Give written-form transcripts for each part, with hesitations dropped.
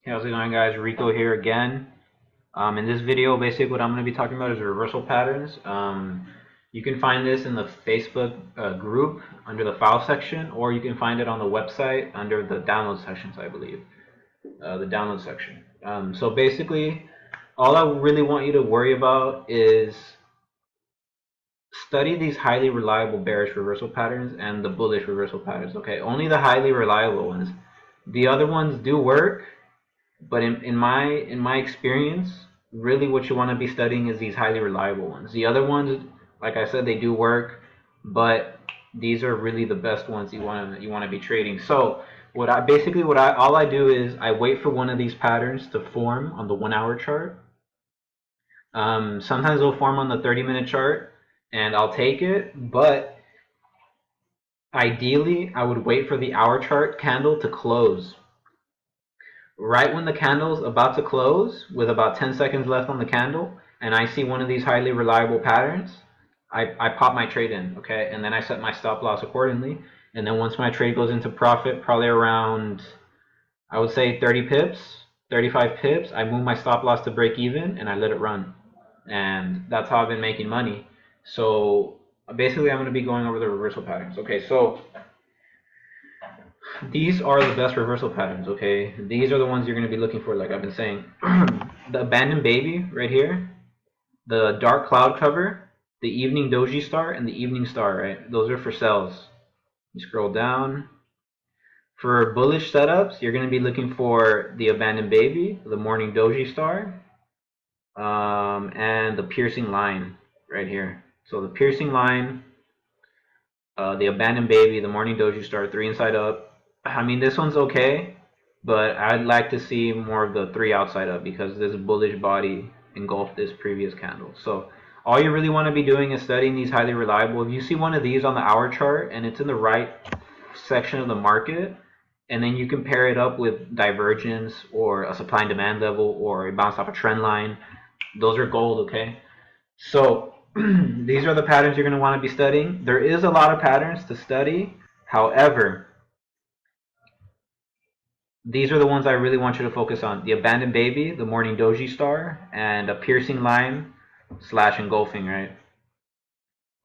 Hey, how's it going, guys? Rico here again. In this video, basically what I'm going to be talking about is reversal patterns. You can find this in the Facebook group under the file section, or you can find it on the website under the download sections, I believe. The download section. So basically, all I really want you to worry about is study these highly reliable bearish reversal patterns and the bullish reversal patterns. Okay, only the highly reliable ones. The other ones do work, but in my experience, really what you want to be studying is these highly reliable ones. The other ones, like I said, they do work, but these are really the best ones you want to be trading. So all I do is I wait for one of these patterns to form on the 1 hour chart. Sometimes they'll form on the 30-minute chart, and I'll take it, but ideally I would wait for the hour chart candle to close. Right when the candle's about to close, with about 10 seconds left on the candle, and I see one of these highly reliable patterns, I pop my trade in, okay? And then I set my stop loss accordingly. And then once my trade goes into profit, probably around, I would say 30 pips, 35 pips, I move my stop loss to break even and I let it run. And that's how I've been making money. So basically I'm going to be going over the reversal patterns. Okay, so these are the best reversal patterns, okay? These are the ones you're going to be looking for, like I've been saying. The abandoned baby right here, the dark cloud cover, the evening doji star, and the evening star, right? Those are for sells. You scroll down. For bullish setups, you're going to be looking for the abandoned baby, the morning doji star, and the piercing line right here. So the piercing line, the abandoned baby, the morning doji star, three inside up. I mean, this one's okay, but I'd like to see more of the three outside up because this bullish body engulfed this previous candle. So all you really want to be doing is studying these highly reliable. If you see one of these on the hour chart and it's in the right section of the market, and then you compare it up with divergence or a supply and demand level or a bounce off a trend line, those are gold, okay? So these are the patterns you're going to want to be studying. There is a lot of patterns to study. However, these are the ones I really want you to focus on. The abandoned baby, the morning doji star, and a piercing line slash engulfing, right?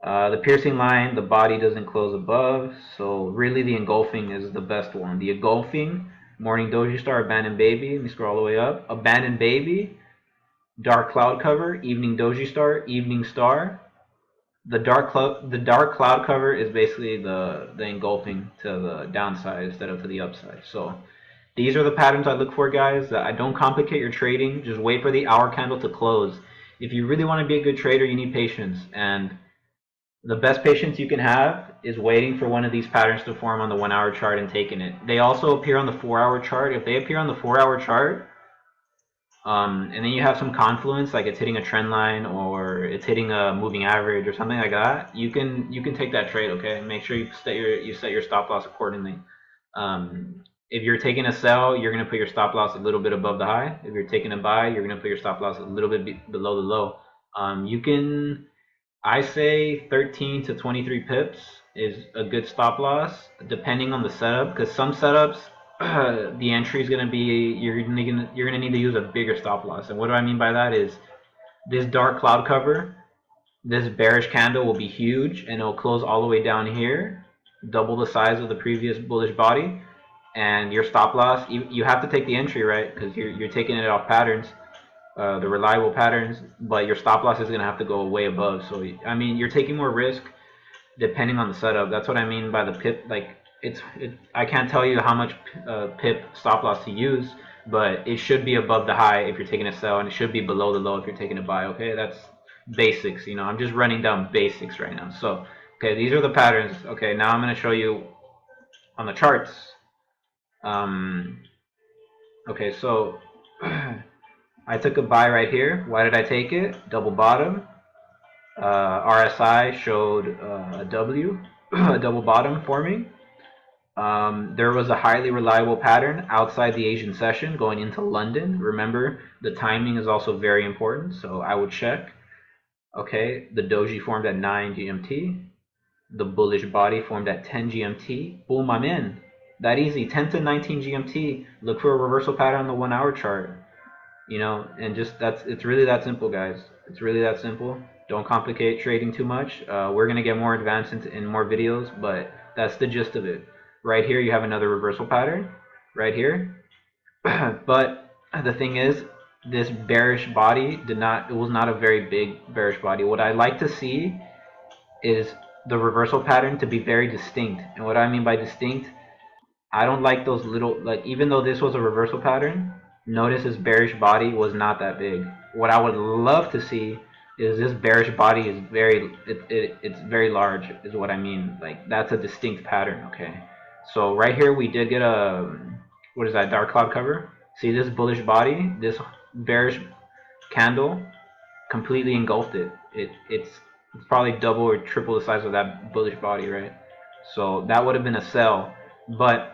The piercing line, the body doesn't close above, so really the engulfing is the best one. The engulfing, morning doji star, abandoned baby, let me scroll all the way up. Abandoned baby, dark cloud cover, evening doji star, evening star. The dark cloud cover is basically the engulfing to the downside instead of to the upside. So these are the patterns I look for, guys. I don't complicate your trading. Just wait for the hour candle to close. If you really want to be a good trader, you need patience. And the best patience you can have is waiting for one of these patterns to form on the 1 hour chart and taking it. They also appear on the 4 hour chart. If they appear on the 4 hour chart, and then you have some confluence, like it's hitting a trend line or it's hitting a moving average or something like that, you can take that trade. Okay, make sure you set your stop loss accordingly. If you're taking a sell, you're going to put your stop loss a little bit above the high. If you're taking a buy, you're going to put your stop loss a little bit below the low. I say 13 to 23 pips is a good stop loss, depending on the setup. Because some setups, the entry is going to be you're going to need to use a bigger stop loss. And what do I mean by that is this dark cloud cover, this bearish candle will be huge, and it'll close all the way down here, double the size of the previous bullish body. And your stop loss, you have to take the entry, right? Because you're taking it off patterns, the reliable patterns, but your stop loss is going to have to go way above. So I mean, you're taking more risk depending on the setup. That's what I mean by the pip. Like I can't tell you how much pip stop loss to use, but it should be above the high if you're taking a sell, and it should be below the low if you're taking a buy. Okay, that's basics. You know, I'm just running down basics right now. So okay, these are the patterns. Okay, now I'm going to show you on the charts. Okay, so I took a buy right here. Why did I take it? Double bottom. RSI showed a W, a double bottom forming. There was a highly reliable pattern outside the Asian session going into London. Remember, the timing is also very important, so I would check. Okay, the doji formed at 9 GMT. The bullish body formed at 10 GMT. Boom, I'm in. That easy. 10 to 19 GMT. Look for a reversal pattern on the 1 hour chart. You know, and just it's really that simple, guys. It's really that simple. Don't complicate trading too much. We're gonna get more advanced in more videos, but that's the gist of it. Right here, you have another reversal pattern. Right here, but the thing is, this bearish body it was not a very big bearish body. What I like to see is the reversal pattern to be very distinct. And what I mean by distinct, I don't like those little, like, even though this was a reversal pattern, notice this bearish body was not that big. What I would love to see is this bearish body is it's very large, is what I mean. Like, that's a distinct pattern, okay? So right here we did get a, what is that, dark cloud cover? See this bullish body, this bearish candle completely engulfed it. It's probably double or triple the size of that bullish body, right? So that would have been a sell, but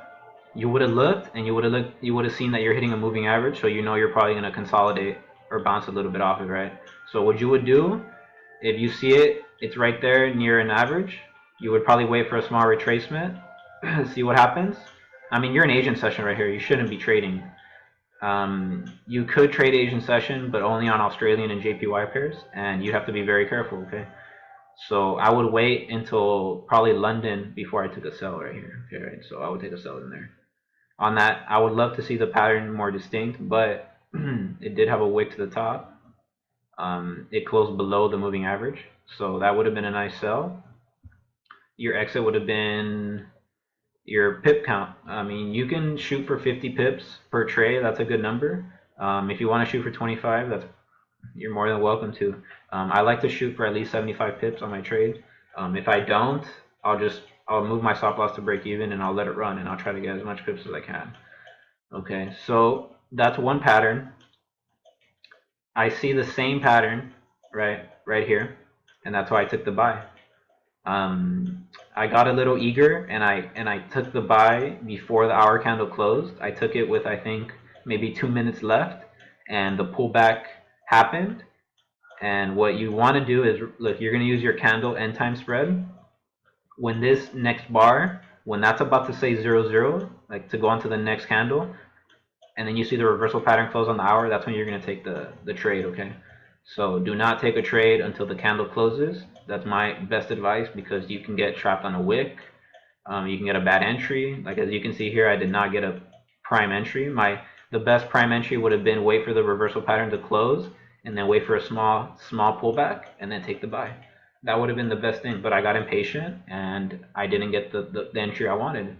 you would have looked and you would have seen that you're hitting a moving average, so you know you're probably going to consolidate or bounce a little bit off it, right? So what you would do, if you see it's right there near an average, you would probably wait for a small retracement, see what happens. I mean, you're in Asian session right here. You shouldn't be trading. You could trade Asian session, but only on Australian and JPY pairs, and you have to be very careful, okay? So I would wait until probably London before I took a sell right here. Okay, right? So I would take a sell in there. On that, I would love to see the pattern more distinct, but it did have a wick to the top. It closed below the moving average, so that would have been a nice sell. Your exit would have been your pip count. I mean, you can shoot for 50 pips per trade. That's a good number. If you want to shoot for 25, you're more than welcome to. I like to shoot for at least 75 pips on my trade. If I don't, I'll move my stop loss to break even and I'll let it run and I'll try to get as much pips as I can. Okay, so that's one pattern. I see the same pattern right here, and that's why I took the buy. I got a little eager and I took the buy before the hour candle closed. I took it with, I think, maybe 2 minutes left, and the pullback happened. And what you want to do is, look, you're going to use your candle end time spread. When this next bar, when that's about to say 0-0, like to go on to the next candle, and then you see the reversal pattern close on the hour, that's when you're going to take the trade, okay? So do not take a trade until the candle closes. That's my best advice, because you can get trapped on a wick. You can get a bad entry. Like, as you can see here, I did not get a prime entry. The best prime entry would have been wait for the reversal pattern to close and then wait for a small pullback and then take the buy. That would have been the best thing, but I got impatient and I didn't get the entry I wanted.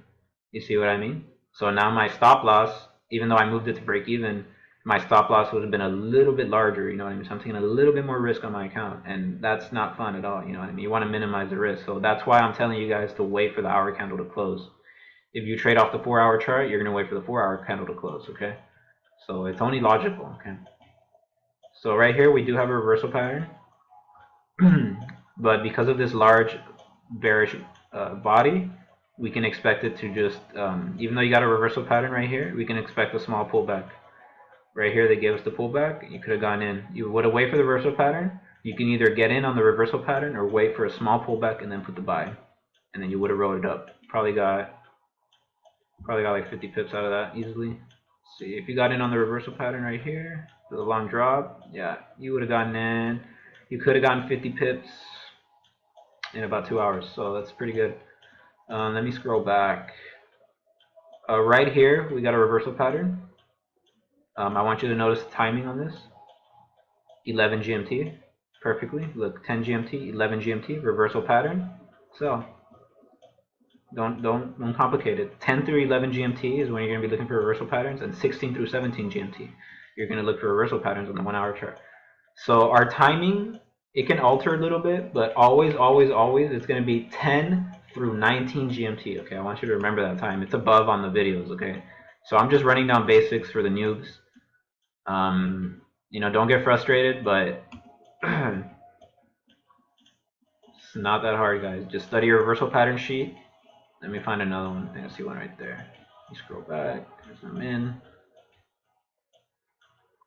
You see what I mean? So now my stop loss, even though I moved it to break even, my stop loss would have been a little bit larger, you know what I mean? So I'm taking a little bit more risk on my account, and that's not fun at all, you know what I mean? You want to minimize the risk. So that's why I'm telling you guys to wait for the hour candle to close. If you trade off the 4-hour chart, you're going to wait for the 4-hour candle to close, okay? So it's only logical, okay? So right here we do have a reversal pattern, but because of this large bearish body, we can expect it to just, even though you got a reversal pattern right here, we can expect a small pullback. Right here they gave us the pullback. You could have gone in. You would have waited for the reversal pattern. You can either get in on the reversal pattern or wait for a small pullback and then put the buy, and then you would have rolled it up. Probably got like 50 pips out of that easily. Let's see, if you got in on the reversal pattern right here, the long drop, yeah, you would have gotten in. You could have gotten 50 pips in about 2 hours, so that's pretty good. Let me scroll back. Right here we got a reversal pattern. I want you to notice the timing on this. 11 GMT, perfectly. Look, 10 GMT, 11 GMT, reversal pattern. So don't complicate it. 10 through 11 GMT is when you're going to be looking for reversal patterns, and 16 through 17 GMT, you're going to look for reversal patterns on the 1-hour chart. So our timing, it can alter a little bit, but always, it's going to be 10 through 19 GMT. Okay, I want you to remember that time. It's above on the videos. Okay, so I'm just running down basics for the noobs. You know, don't get frustrated, but it's not that hard, guys. Just study your reversal pattern sheet. Let me find another one. I think I see one right there. You scroll back, zoom in.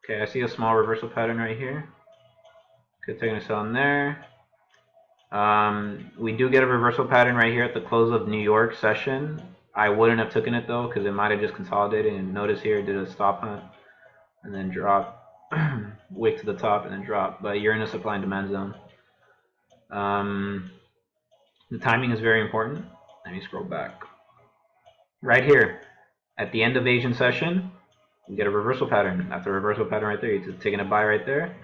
Okay, I see a small reversal pattern right here. Could take a sell in there. We do get a reversal pattern right here at the close of New York session. I wouldn't have taken it though, because it might have just consolidated, and notice here it did a stop hunt and then drop, wick to the top and then drop, but you're in a supply and demand zone. The timing is very important. Let me scroll back. Right here, at the end of Asian session, you get a reversal pattern. After a reversal pattern right there, you're taking a buy right there.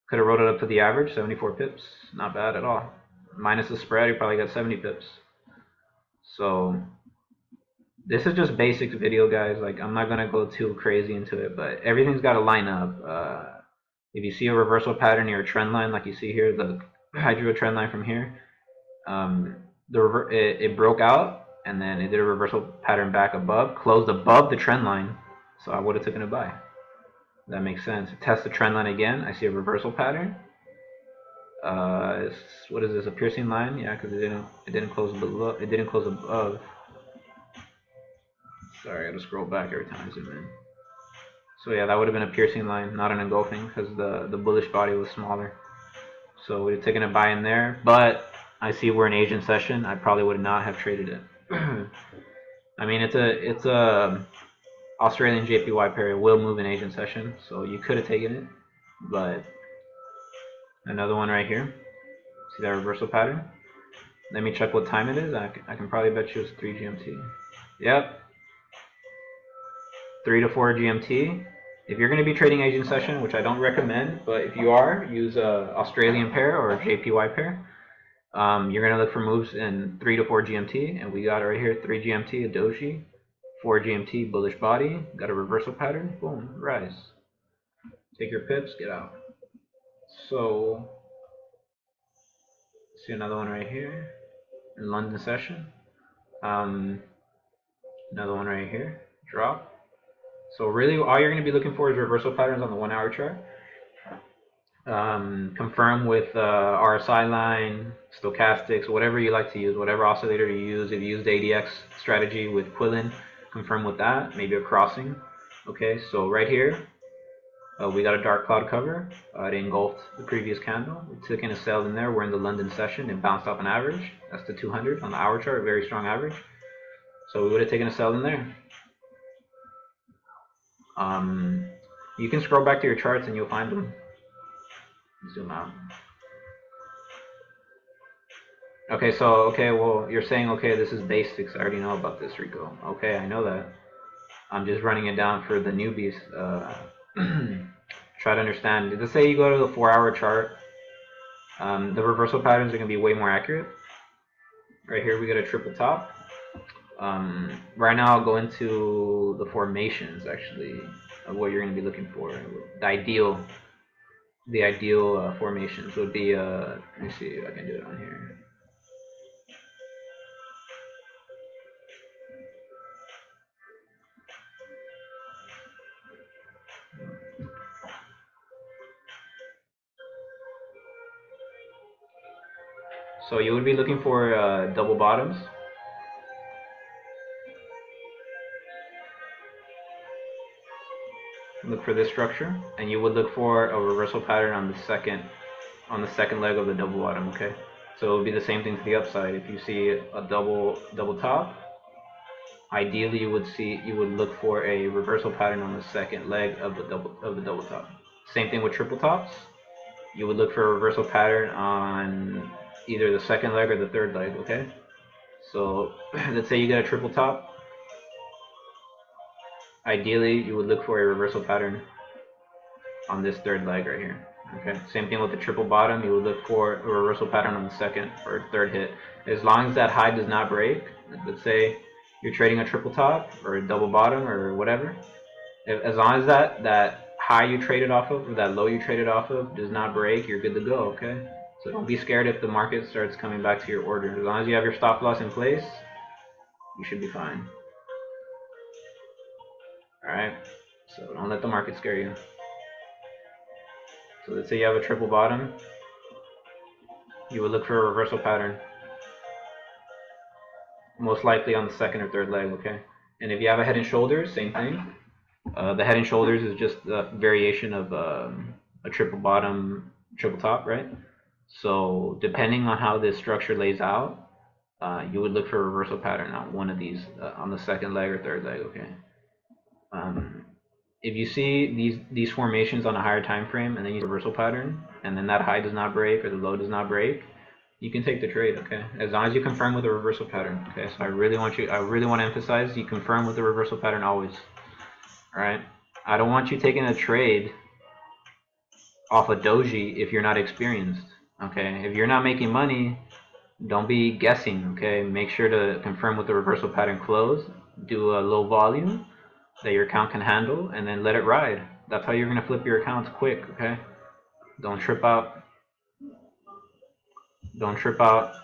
Could have rolled it up to the average, 74 pips. Not bad at all. Minus the spread, you probably got 70 pips. So this is just basic video, guys. Like, I'm not gonna go too crazy into it, but everything's got to line up. If you see a reversal pattern near a trend line, like you see here, I drew a trend line from here. It broke out, and then it did a reversal pattern back above, closed above the trend line. So I would have taken a buy. That makes sense. Test the trend line again. I see a reversal pattern. What is this? A piercing line? Yeah, because it didn't close below. It didn't close above. Sorry, I gotta scroll back every time I zoom in. So yeah, that would have been a piercing line, not an engulfing, because the bullish body was smaller. So we'd have taken a buy in there, but I see we're in Asian session. I probably would not have traded it. I mean, it's a Australian JPY pair. It will move in Asian session, so you could have taken it, but another one right here. See that reversal pattern? Let me check what time it is. I can probably bet you it's 3 GMT. Yep. 3 to 4 GMT. If you're going to be trading Asian session, which I don't recommend, but if you are, use a Australian pair or a JPY pair. You're going to look for moves in 3 to 4 GMT, and we got it right here, 3 GMT, a doji, 4 GMT, bullish body, got a reversal pattern, boom, rise. Take your pips, get out. So, see another one right here, in London session. Another one right here, drop. So really, all you're going to be looking for is reversal patterns on the 1 hour chart. Confirm with RSI line, stochastics, whatever you like to use, whatever oscillator you use. If you use the ADX strategy with Quillen, confirm with that, maybe a crossing. Okay, so right here, we got a dark cloud cover. It engulfed the previous candle. We took in a sell in there. We're in the London session. It bounced off an average. That's the 200 on the hour chart, very strong average. So we would have taken a sell in there. You can scroll back to your charts and you'll find them. Zoom out. Okay, so, well, you're saying, okay, this is basics. I already know about this, Rico. Okay, I know that. I'm just running it down for the newbies. Try to understand. Let's say you go to the 4 hour chart. The reversal patterns are going to be way more accurate. Right here, we got a triple top. Right now, I'll go into the formations, actually, of what you're going to be looking for. The ideal formations would be, let me see if I can do it on here. So you would be looking for double bottoms. Look for this structure, and you would look for a reversal pattern on the second leg of the double bottom. Okay, so it would be the same thing to the upside. If you see a double top, ideally you would look for a reversal pattern on the second leg of the double top. Same thing with triple tops. You would look for a reversal pattern on either the second leg or the third leg. Okay, so let's say you get a triple top. Ideally, you would look for a reversal pattern on this third leg right here. Okay, same thing with the triple bottom. You would look for a reversal pattern on the second or third hit. As long as that high does not break, let's say you're trading a triple top or a double bottom or whatever, as long as that high you traded off of or that low you traded off of does not break, you're good to go. Okay, so don't be scared if the market starts coming back to your order. As long as you have your stop loss in place, you should be fine. Alright, so don't let the market scare you. So let's say you have a triple bottom. You would look for a reversal pattern. Most likely on the second or third leg, okay? And if you have a head and shoulders, same thing. The head and shoulders is just a variation of a triple bottom, triple top, right? So depending on how this structure lays out, you would look for a reversal pattern on one of these, on the second leg or third leg. Okay. If you see these formations on a higher time frame and then you see a reversal pattern and then that high does not break or the low does not break, you can take the trade. Okay, as long as you confirm with a reversal pattern. Okay, so I really want to emphasize you confirm with the reversal pattern always. All right, I don't want you taking a trade off a doji if you're not experienced. Okay, if you're not making money, don't be guessing. Okay, make sure to confirm with the reversal pattern close, do a low volume that your account can handle, and then let it ride. That's how you're gonna flip your accounts quick. Okay, don't trip out. Don't trip out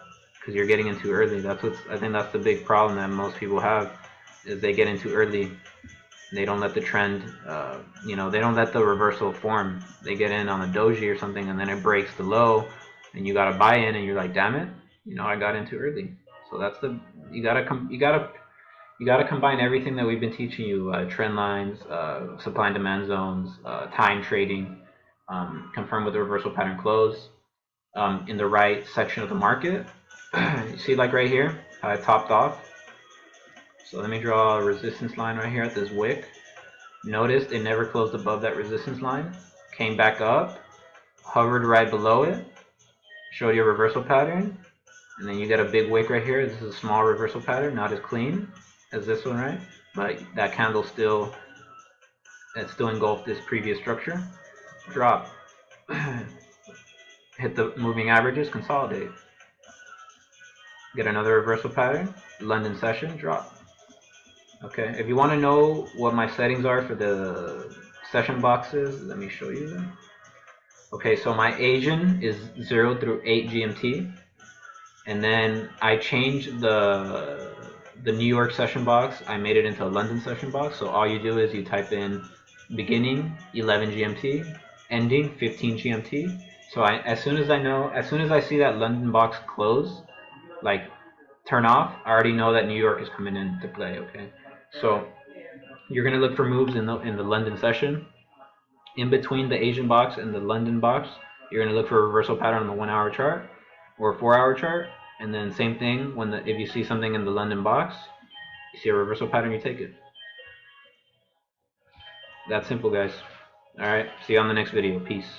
because you're getting in too early. I think that's the big problem that most people have, is they get in too early. They don't let the trend, they don't let the reversal form. They get in on a doji or something, and then it breaks the low, and you gotta buy in, and you're like, damn it, I got in too early. So that's you gotta combine everything that we've been teaching you: trend lines, supply and demand zones, time trading, confirm with the reversal pattern close. In the right section of the market. You see, like right here, how I topped off. So let me draw a resistance line right here at this wick. Notice it never closed above that resistance line. Came back up, hovered right below it, showed you a reversal pattern, and then you get a big wick right here. This is a small reversal pattern, not as clean as this one, right? But that candle still engulfed this previous structure. Drop. Hit the moving averages, consolidate. Get another reversal pattern, London session, drop. Okay, if you want to know what my settings are for the session boxes, let me show you them. Okay, so my Asian is 0 through 8 GMT, and then I changed the New York session box. I made it into a London session box. So all you do is you type in beginning 11 GMT, ending 15 GMT. So as soon as I see that London box close, like turn off, I already know that New York is coming into play. Okay, so you're gonna look for moves in the London session. In between the Asian box and the London box, you're gonna look for a reversal pattern on the 1 hour chart or 4 hour chart, and then same thing if you see something in the London box, you see a reversal pattern, you take it. That's simple, guys. All right, see you on the next video. Peace.